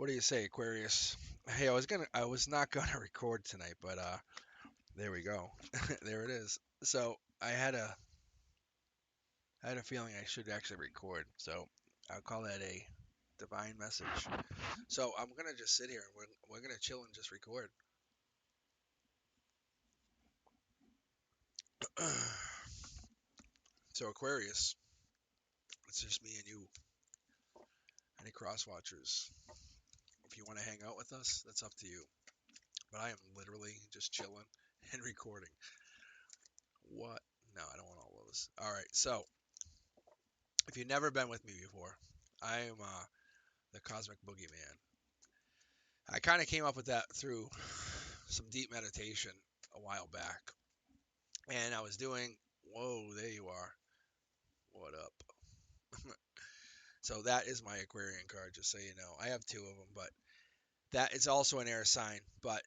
What do you say, Aquarius? Hey, I was not gonna record tonight, but there we go. There it is. So I had a feeling I should actually record. So I'll call that a divine message. So I'm gonna just sit here and we're gonna chill and just record. So Aquarius, it's just me and you. Any cross watchers? If you want to hang out with us, that's up to you. But I am literally just chilling and recording. What? No, I don't want all those. All right. So if you've never been with me before, I am the Cosmic Boogeyman. I kind of came up with that through some deep meditation a while back. And I was doing, whoa, there you are. What up? So that is my Aquarian card, just so you know. I have two of them, but that is also an air sign. But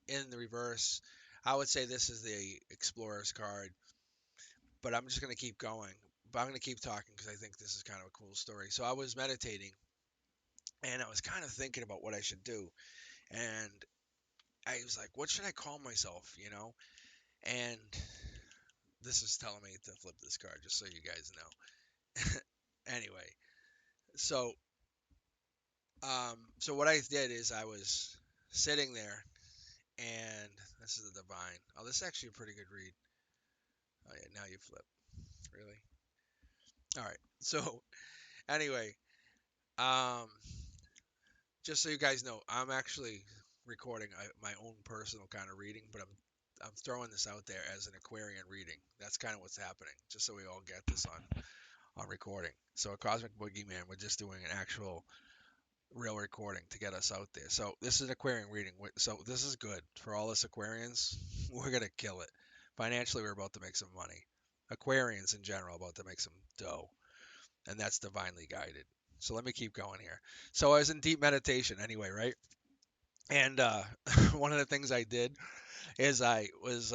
in the reverse, I would say this is the Explorer's card. But I'm just going to keep going. But I'm going to keep talking because I think this is kind of a cool story. So I was meditating and I was kind of thinking about what I should do. And I was like, what should I call myself, you know? And this is telling me to flip this card, just so you guys know. Anyway, so so what I did is I was sitting there, and this is the divine. Oh, this is actually a pretty good read. Oh yeah, now you flip. Really? All right. So anyway, um, just so you guys know, I'm actually recording my own personal kind of reading, but I'm throwing this out there as an Aquarian reading. That's kind of what's happening, just so we all get this on recording. So a Cosmic Boogeyman, we're just doing an actual real recording to get us out there. So this is an Aquarian reading. So this is good for all us Aquarians. We're gonna kill it. Financially, we're about to make some money. Aquarians in general about to make some dough, and that's divinely guided. So let me keep going here. So I was in deep meditation anyway, right? And one of the things I did is I was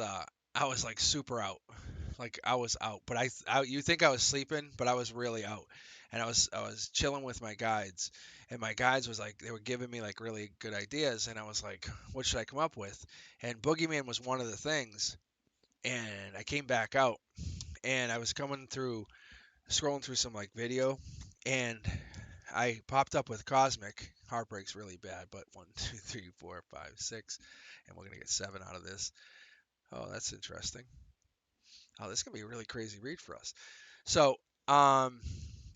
like super out. Like I was out, but you think I was sleeping, but I was really out. And I was chilling with my guides, and my guides was like they were giving me like really good ideas, and I was like, what should I come up with? And Boogeyman was one of the things. And I came back out, and I was coming through, scrolling through some like video, and I popped up with Cosmic. Heartbreak's really bad, but 1, 2, 3, 4, 5, 6, and we're gonna get 7 out of this. Oh, that's interesting. Oh, this is gonna be a really crazy read for us. So,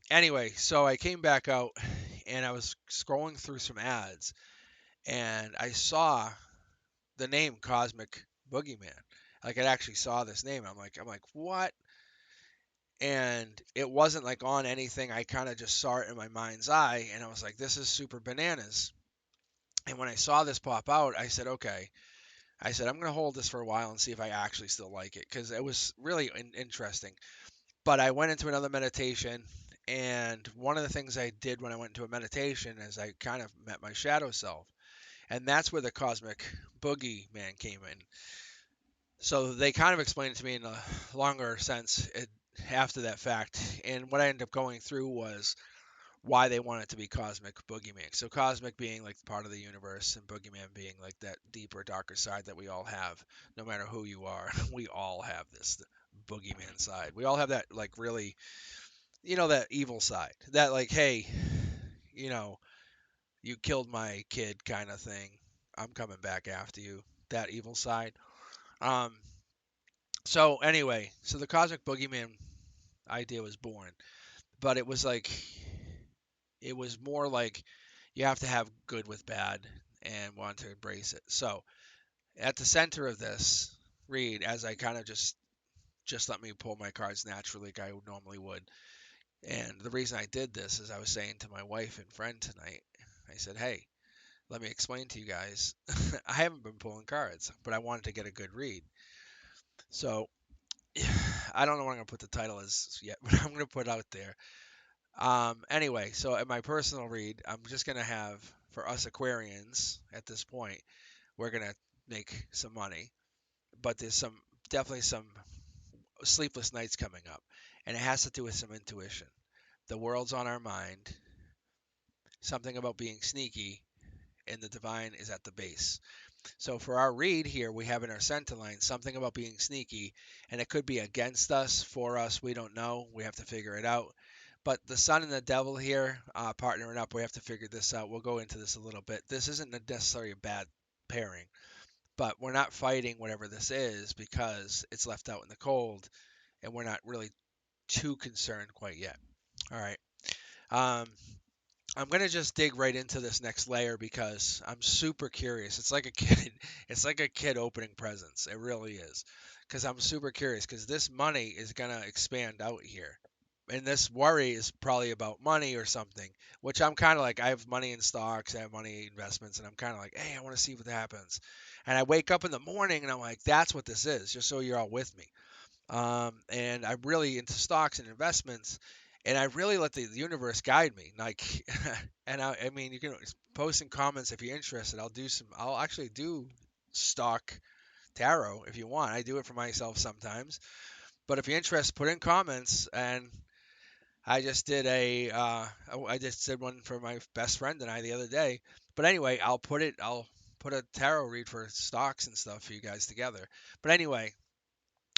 anyway, so I came back out and I was scrolling through some ads and I saw the name Cosmic Boogeyman. Like I actually saw this name. I'm like, what? And it wasn't like on anything. I kind of just saw it in my mind's eye and I was like, this is super bananas. And when I saw this pop out, I said, okay. I said, I'm going to hold this for a while and see if I actually still like it because it was really interesting. But I went into another meditation, and one of the things I did when I went into a meditation is I kind of met my shadow self, and that's where the cosmic boogeyman came in. So they kind of explained it to me in a longer sense after that fact, and what I ended up going through was why they want it to be cosmic boogeyman. So cosmic being like part of the universe, and boogeyman being like that deeper, darker side that we all have. No matter who you are, we all have this boogeyman side. We all have that like really that evil side. That like, hey, you know, you killed my kid kind of thing. I'm coming back after you. That evil side. Um so anyway, so the cosmic boogeyman idea was born, but it was more like you have to have good with bad and want to embrace it. So, at the center of this read as I kind of just let me pull my cards naturally like I normally would. And the reason I did this is I was saying to my wife and friend tonight, I said, hey, let me explain to you guys. I haven't been pulling cards, but I wanted to get a good read. So I don't know what I'm going to put the title as yet, but I'm going to put it out there. Anyway, so in my personal read, I'm just going to have, for us Aquarians at this point, we're going to make some money. But there's definitely some sleepless nights coming up. And it has to do with some intuition. The world's on our mind. something about being sneaky, and the divine is at the base. So for our read here, we have in our center line something about being sneaky, and it could be against us, for us, we don't know. We have to figure it out. But the sun and the devil here, partnering up, we have to figure this out. We'll go into this a little bit. This isn't necessarily a bad pairing, but we're not fighting whatever this is because it's left out in the cold, and we're not really too concerned quite yet. All right. Um, I'm gonna just dig right into this next layer because I'm super curious. It's like a kid. It's like a kid opening presents. It really is. Because I'm super curious. Because this money is gonna expand out here, and this worry is probably about money or something. Which I'm kind of like, I have money in stocks, I have money in investments, and I'm kind of like, hey, I want to see what happens. And I wake up in the morning and I'm like, that's what this is. Just so you're all with me. And I'm really into stocks and investments, and I really let the universe guide me. Like, and I mean, you can post in comments if you're interested. I'll actually do stock tarot if you want. I do it for myself sometimes, but if you're interested, put in comments. And I just did one for my best friend and I the other day. But anyway, I'll put a tarot read for stocks and stuff for you guys together. But anyway,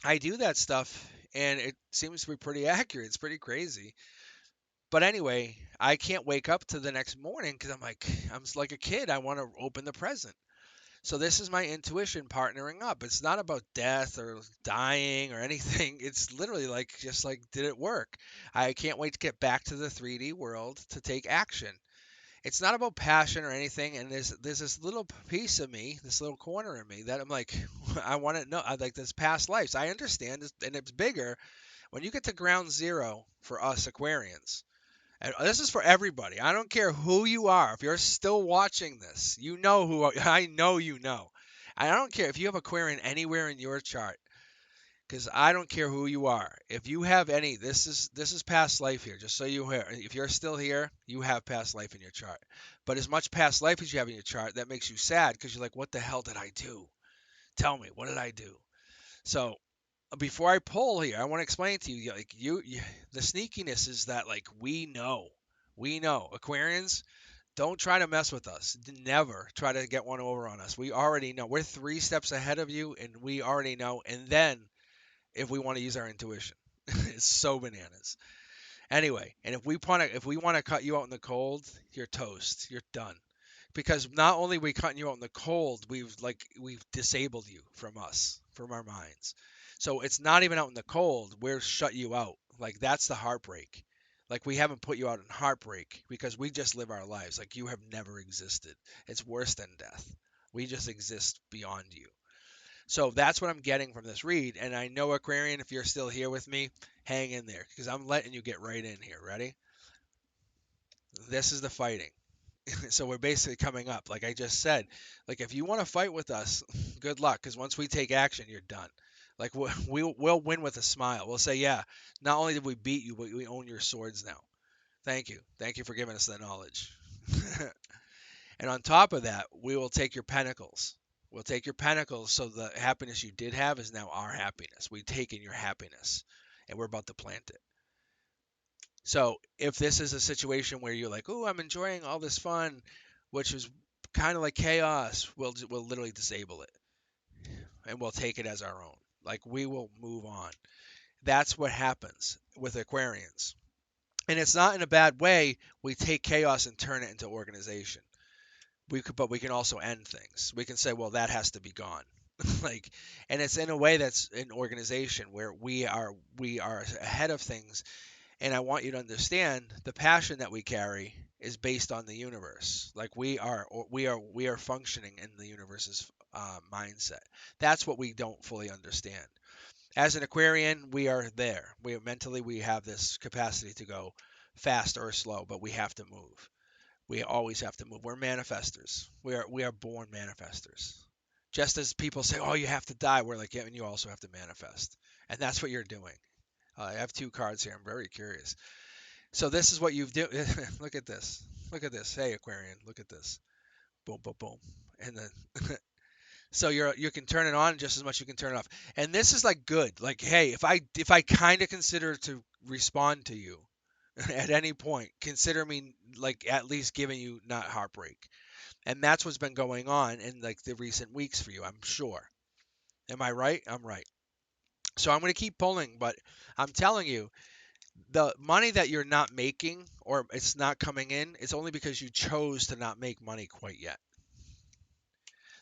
I do that stuff and it seems to be pretty accurate. It's pretty crazy. But anyway, I can't wake up to the next morning because I'm like a kid. I want to open the present. So this is my intuition partnering up. It's not about death or dying or anything. It's literally like just like, did it work? I can't wait to get back to the 3D world to take action. It's not about passion or anything. And there's this little piece of me, this little corner of me that I'm like, I want to know. I like this past lives. I understand this, and it's bigger when you get to ground zero for us Aquarians. And this is for everybody. I don't care who you are. If you're still watching this, you know who I know you know. I don't care if you have Aquarian anywhere in your chart, because I don't care who you are. If you have any, this is past life here. Just so you hear, if you're still here, you have past life in your chart. But as much past life as you have in your chart, that makes you sad because you're like, what the hell did I do? Tell me, what did I do? So before I pull here, I want to explain to you, like the sneakiness is that like we know Aquarians, don't try to mess with us. Never try to get one over on us. We already know. We're 3 steps ahead of you, and we already know. And then if we want to use our intuition, it's so bananas. Anyway, and if we want to cut you out in the cold, you're toast. You're done. Because not only are we cutting you out in the cold, we've disabled you from us, from our minds. So it's not even out in the cold. We're shut you out. Like that's the heartbreak. Like we haven't put you out in heartbreak because we just live our lives. Like you have never existed. It's worse than death. We just exist beyond you. So that's what I'm getting from this read. And I know Aquarian, if you're still here with me, hang in there because I'm letting you get right in here. Ready? This is the fighting. So we're basically coming up. Like I just said, like if you want to fight with us, good luck. Because once we take action, you're done. Like we'll win with a smile. We'll say, yeah, not only did we beat you, but we own your swords now. Thank you for giving us that knowledge. And on top of that, we will take your pentacles. We'll take your pentacles. So the happiness you did have is now our happiness. We've taken your happiness, and we're about to plant it. So if this is a situation where you're like, oh, I'm enjoying all this fun, which is kind of like chaos, we'll literally disable it and we'll take it as our own. Like we will move on. That's what happens with Aquarians. And it's not in a bad way. We take chaos and turn it into organization. But we can also end things. We can say, well, that has to be gone. Like, and it's in a way that's an organization where we are ahead of things. And I want you to understand the passion that we carry is based on the universe. Like we are functioning in the universe's mindset. That's what we don't fully understand. As an Aquarian, we are there. We have this capacity to go fast or slow, but we have to move. We always have to move. We're manifestors. We are born manifestors. Just as people say, "Oh, you have to die," we're like, "Yeah, and you also have to manifest," and that's what you're doing. I have 2 cards here. I'm very curious. So this is what you've do. Look at this. Look at this. Hey, Aquarian, look at this. Boom, boom, boom. And then so you can turn it on just as much as you can turn it off. And this is like good. Like, hey, if I kind of consider to respond to you, at any point. Consider me like at least giving you not heartbreak. And that's what's been going on in like the recent weeks for you, I'm sure. Am I right? I'm right. So I'm going to keep pulling, but I'm telling you, the money that you're not making or it's not coming in, it's only because you chose to not make money quite yet.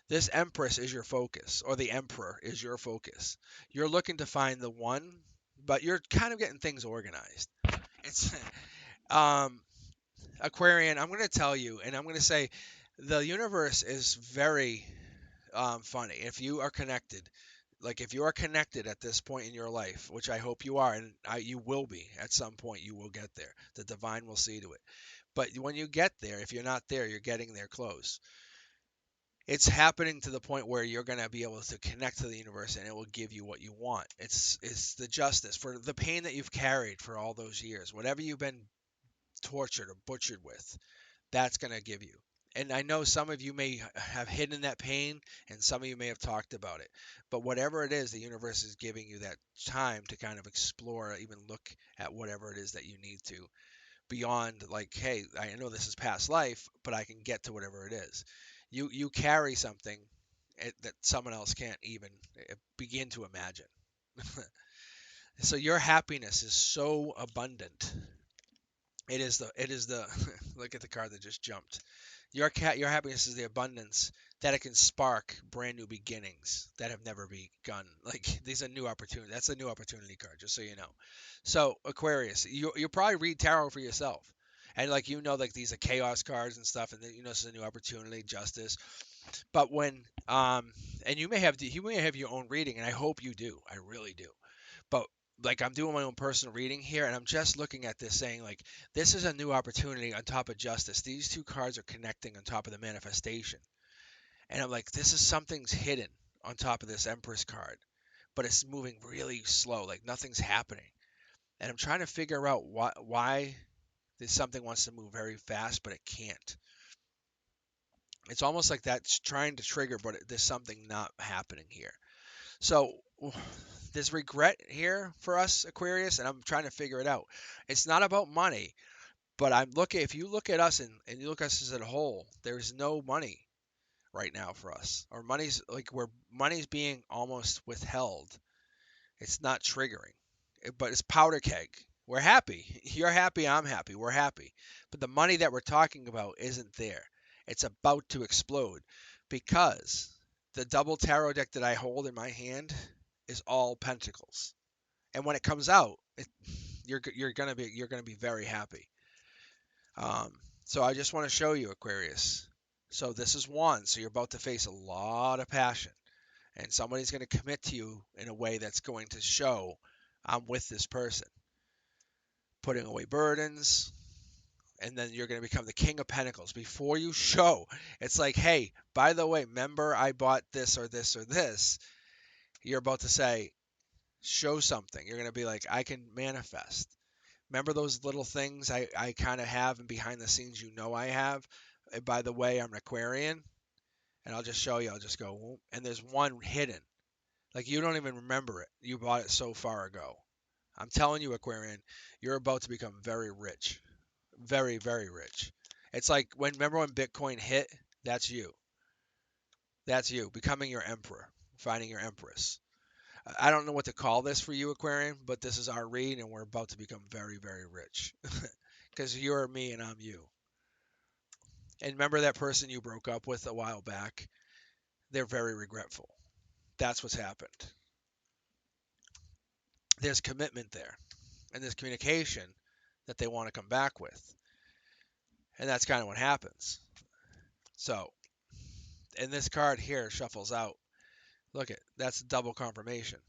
This Empress is your focus, or the Emperor is your focus. You're looking to find the one, but you're kind of getting things organized. It's um, Aquarian. I'm going to tell you, and I'm going to say, the universe is very funny. If you are connected, like if you are connected at this point in your life, which I hope you are, and you will be at some point, you will get there. The divine will see to it. But when you get there, if you're not there, you're getting there close. It's happening to the point where you're going to be able to connect to the universe and it will give you what you want. It's the justice for the pain that you've carried for all those years. Whatever you've been tortured or butchered with, that's going to give you. And I know some of you may have hidden that pain and some of you may have talked about it. But whatever it is, the universe is giving you that time to kind of explore, even look at whatever it is that you need to beyond like, hey, I know this is past life, but I can get to whatever it is. You carry something that someone else can't even begin to imagine. So your happiness is so abundant. It is the look at the card that just jumped. Your happiness is the abundance that it can spark brand new beginnings that have never begun. Like these are new opportunity. That's a new opportunity card, just so you know. So Aquarius, you probably read tarot for yourself, and like like these are chaos cards and stuff, and then, this is a new opportunity, justice. But when and you may have your own reading, and I hope you do. I really do. But like I'm doing my own personal reading here, and I'm just looking at this saying like this is a new opportunity on top of justice. These two cards are connecting on top of the manifestation, and I'm like, this is something's hidden on top of this Empress card, but it's moving really slow, like nothing's happening, and I'm trying to figure out why this something wants to move very fast, but it can't. It's almost like that's trying to trigger, but there's something not happening here. So there's regret here for us, Aquarius, and I'm trying to figure it out. It's not about money, but if you look at us and you look at us as a whole, there's no money right now for us. Or money's being almost withheld. It's not triggering. But it's powder keg. We're happy. You're happy, I'm happy. We're happy. But the money that we're talking about isn't there. It's about to explode because the double tarot deck that I hold in my hand is all pentacles. And when it comes out, you're gonna be very happy. Um, so I just want to show you, Aquarius. So this is one. So you're about to face a lot of passion, and somebody's going to commit to you in a way that's going to show I'm with this person, putting away burdens, and then you're going to become the King of Pentacles before you show. It's like, hey, by the way, remember I bought this or this or this. You're about to say, show something. You're going to be like, I can manifest. Remember those little things I kind of have and behind the scenes I have? And by the way, I'm an Aquarian. And I'll just show you. I'll just go, whoop, and there's one hidden. Like you don't even remember it. You bought it so far ago. I'm telling you, Aquarian, you're about to become very rich. Very, very rich. It's like remember when Bitcoin hit? That's you. That's you becoming your emperor, finding your empress. I don't know what to call this for you, Aquarian, but this is our read, and we're about to become very, very rich. Because you're me and I'm you. And remember that person you broke up with a while back? They're very regretful. That's what's happened. There's commitment there, and there's communication that they want to come back with. And that's kind of what happens. So, and this card here shuffles out. Look at that's double confirmation.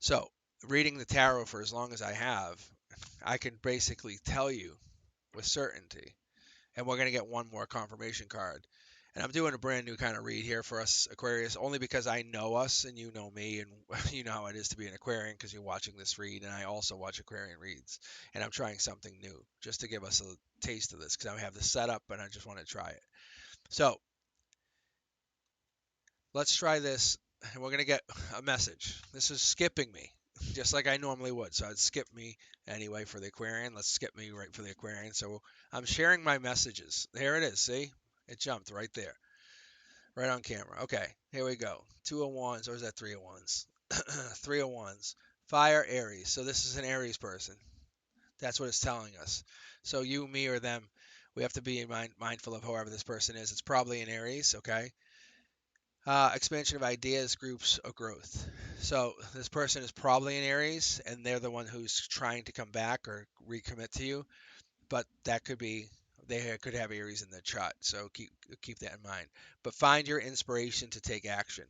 So, reading the tarot for as long as I have, I can basically tell you with certainty. And we're going to get one more confirmation card. And I'm doing a brand new kind of read here for us, Aquarius, only because I know us and you know me, and you know how it is to be an Aquarian because you're watching this read, and I also watch Aquarian reads. And I'm trying something new just to give us a taste of this because I have the setup and I just want to try it. So let's try this, and we're going to get a message. This is skipping me. just like I normally would. So I'd skip me anyway for the Aquarian. Let's skip me right for the Aquarian. So I'm sharing my messages. There it is. See? It jumped right there. Right on camera. Okay, here we go. 201s, or is that 301s? 301s. Fire Aries. So this is an Aries person. That's what it's telling us. So you, me, or them, we have to be mindful of whoever this person is. It's probably an Aries, okay? Expansion of ideas, groups, or growth. So this person is probably an Aries, and they're the one who's trying to come back or recommit to you. But that could be could have Aries in the chart, so keep that in mind. But find your inspiration to take action.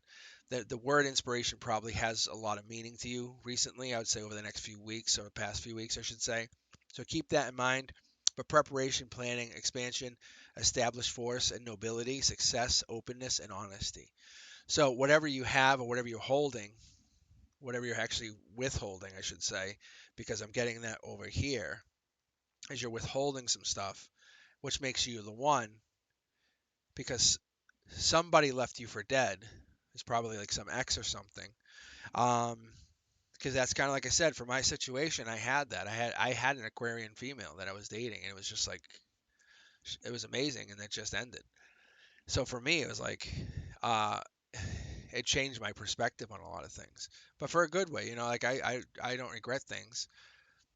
The word inspiration probably has a lot of meaning to you recently. I would say over the next few weeks, or the past few weeks, I should say. So keep that in mind. But preparation, planning, expansion, established force and nobility, success, openness, and honesty. So whatever you have or whatever you're holding, whatever you're actually withholding, I should say, because I'm getting that over here, is you're withholding some stuff, which makes you the one, because somebody left you for dead. It's probably like some ex or something. Um, because that's kind of like I said, for my situation, I had that. I had an Aquarian female that I was dating, and it was just like it was amazing, and it just ended. So for me, it was like uh, it changed my perspective on a lot of things, but for a good way. Like I don't regret things.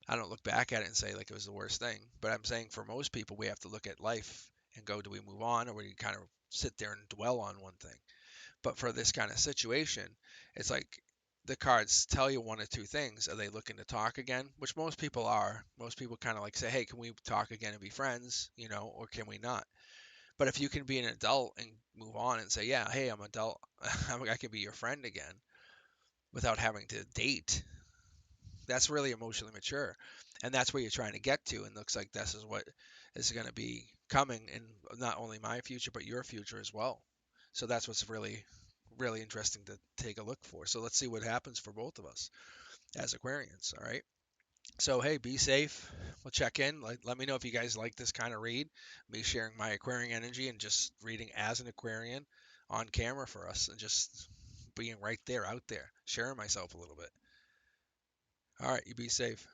I don't look back at it and say like it was the worst thing. But I'm saying for most people, we have to look at life and go, do we move on, or we kind of sit there and dwell on one thing? But for this kind of situation, it's like the cards tell you one or two things. Are they looking to talk again? Which most people are. Most people kind of like say, hey, can we talk again and be friends? Or can we not? But if you can be an adult and move on and say, yeah, hey, I'm an adult, I can be your friend again without having to date, that's really emotionally mature. And that's where you're trying to get to. And looks like this is what is going to be coming in not only my future, but your future as well. So that's what's really, really interesting to take a look for. So let's see what happens for both of us as Aquarians. All right. So, hey, be safe. We'll check in. Let me know if you guys like this kind of read. Me sharing my Aquarian energy and just reading as an Aquarian on camera for us and just being right there, out there, sharing myself a little bit. All right. You be safe.